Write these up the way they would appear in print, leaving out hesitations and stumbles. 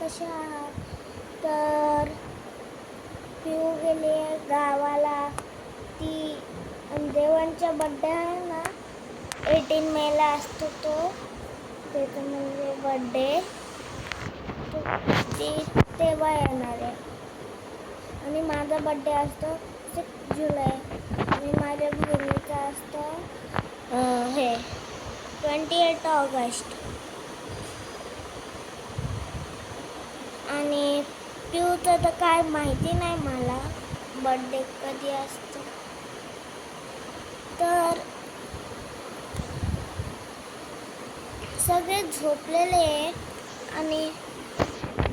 कशा आहात? तर पिऊ गेली आहे गावाला. ती देवांचा बड्डे आहे ना, 18 मेला असतो तो, त्याचा म्हणजे बड्डे. ती तेव्हा येणार आहे. आणि माझा बड्डे असतो 6 जुलै आणि माझ्या बहिणीचा असतो 28 ऑगस्ट. आणि पिऊचं तर काय माहिती नाही मला बड्डे कधी असतो. तर सगळे झोपलेले आहेत आणि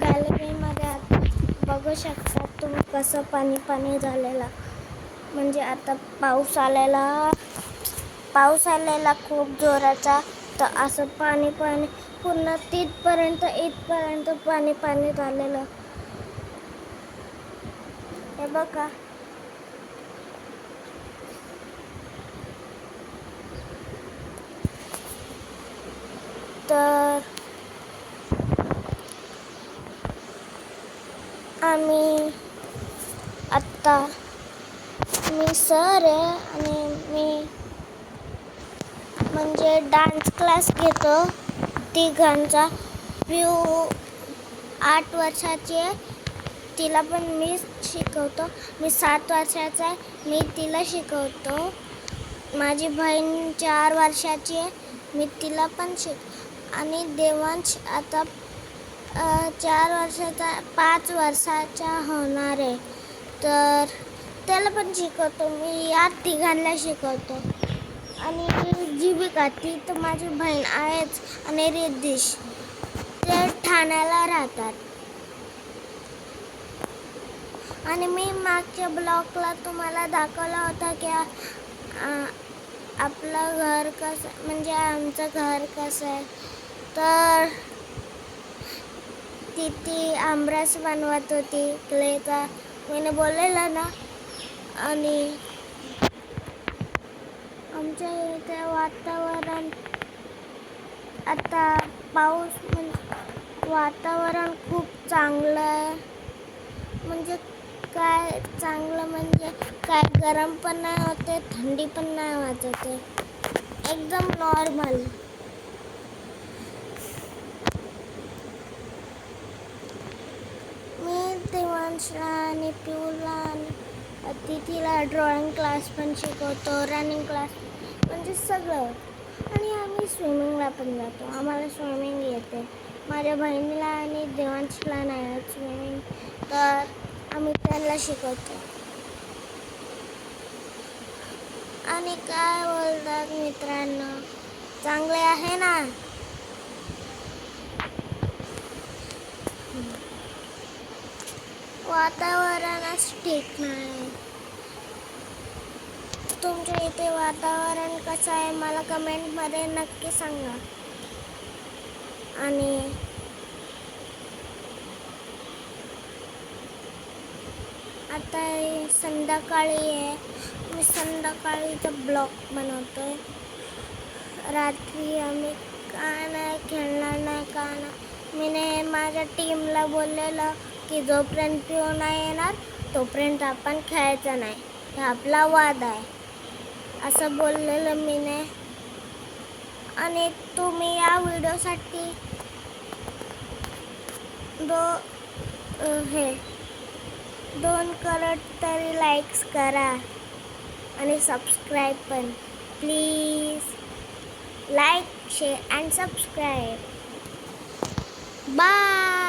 गॅलरीमध्ये आता बघू शकता तुम्ही कसं पाणी पाणी झालेला. म्हणजे आता पाऊस आलेला खूप जोराचा. तर असं पाणी पाणी पूर्ण इथपर्यंत पाणी पाणी झालेलं. हे बघा. तर मी सर आहे आणि मी म्हणजे डान्स क्लास घेतो तिघांचा. पिऊ 8 वर्षाची आहे, तिला पण मी शिकवतो. मी 7 वर्षाचा आहे, मी तिला शिकवतो. माझी बहीण 4 वर्षाची आहे, मी तिला पण आणि देवांश आता 4 वर्षाचा 5 वर्षाचा होणार आहे. तर त्याला पण शिकवतो मी, या तिघांना शिकवतो. आणि जीविका ती तर माझी बहीण आहेच. आणि रिद्धिश ते ठाण्याला राहतात. आणि मी मागच्या ब्लॉगला तुम्हाला दाखवला होता की आपलं घर कसं, म्हणजे आमचं घर कसं आहे. तर ती आमरस बनवत होती क्लेचा, मी बोललेलं ना. आणि आमच्या इथे वातावरण आता पाऊस, म्हणजे वातावरण खूप चांगलं आहे. म्हणजे काय चांगलं, म्हणजे काय गरम पण नाही होते, थंडी पण नाही वाजते, एकदम नॉर्मल. मी देवांशला आणि पिऊला आणि तिथीला ड्रॉइंग क्लास पण शिकवतो, रनिंग क्लास, म्हणजे सगळं. आणि आम्ही स्विमिंगला पण जातो, आम्हाला स्विमिंग येते. माझ्या बहिणीला आणि देवांशला नाही स्विमिंग, तर आम्ही त्यांना शिकवतो. आणि काय बोलतात मित्रांनो, चांगले आहे ना? वातावरणच ठीक नाही. तुमच्या इथे वातावरण कसं आहे मला कमेंटमध्ये नक्की सांगा. आणि आता संध्याकाळी आहे, मी संध्याकाळीचं ब्लॉग बनवतोय. रात्री आम्ही काय नाही खेळणार नाही, काय नाही. मी माझ्या टीमला बोललेलं की जोपर्यंत पिऊ नाही येणार तोपर्यंत आपण खेळायचं नाही, हे आपला वाद आहे, असं बोललेलं मी. आणि तुम्ही या व्हिडिओसाठी दोन करोड तरी लाईक्स करा आणि सबस्क्राईब पण. Please like, share and subscribe. Bye.